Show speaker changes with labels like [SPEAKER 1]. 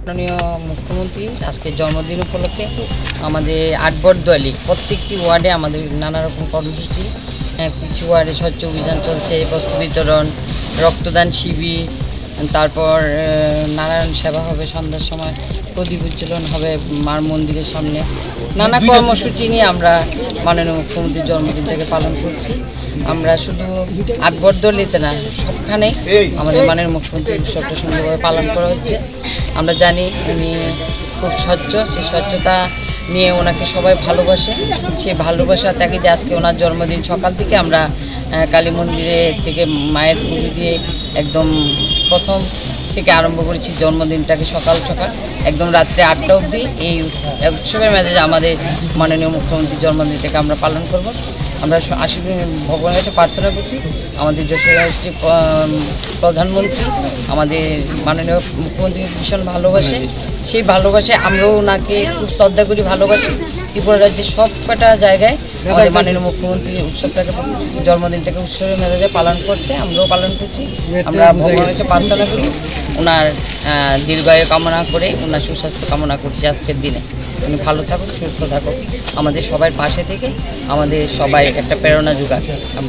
[SPEAKER 1] মাননীয় মুখ্যমন্ত্রী আজকে জন্মদিন উপলক্ষে আমাদের আটবরদোয়ালি প্রত্যেকটি ওয়ার্ডে আমাদের নানা রকম কর্মসূচি, কিছু ওয়ার্ডে স্বচ্ছ অভিযান চলছে, বস্ত্র বিতরণ, রক্তদান শিবির, তারপর নারায়ণ সেবা হবে, সন্ধ্যার সময় প্রদীপ উজ্জ্বলন হবে মার মন্দিরের সামনে। নানা কর্মসূচি নিয়ে আমরা মাননীয় মুখ্যমন্ত্রীর জন্মদিনটাকে পালন করছি। আমরা শুধু আটবরদোয়ালিতে না, সবখানেই আমাদের মাননীয় মুখ্যমন্ত্রীর উৎসবটা সুন্দরভাবে পালন করা হচ্ছে। আমরা জানি উনি খুব স্বচ্ছ, সেই স্বচ্ছতা নিয়ে ওনাকে সবাই ভালোবাসে। সেই ভালোবাসা তাকে যে আজকে ওনার জন্মদিন সকাল থেকে আমরা কালী মন্দিরে থেকে মায়ের পুজো দিয়ে একদম প্রথম থেকে আরম্ভ করেছি জন্মদিনটাকে সকাল সকাল একদম রাত্রে 8টা অবধি এই উৎসবের মেজাজে আমাদের মাননীয় মুখ্যমন্ত্রীর জন্মদিনটাকে আমরা পালন করব। আমরা ভগবানের কাছে প্রার্থনা করছি আমাদের যশোরের প্রধানমন্ত্রী আমাদের মাননীয় মুখ্যমন্ত্রী ভীষণ ভালোবাসে, সেই ভালোবাসায় আমরাও ওনাকে খুব শ্রদ্ধা করি, ভালোবাসি। ত্রিপুরা রাজ্যের সব কটা জায়গায় আমাদের মাননীয় মুখ্যমন্ত্রী উৎসবটাকে জন্মদিনটাকে উৎসবের মেজাজে পালন করছে, আমরাও পালন করছি। আমরা ভগবানের কাছে প্রার্থনা করি, ওনার দীর্ঘায়ু কামনা করে ওনার সুস্বাস্থ্য কামনা করছি আজকের দিনে। উনি ভালো থাকুক, সুস্থ থাকুক, আমাদের সবার পাশে থেকে আমাদের সবাই একটা প্রেরণা যোগাক।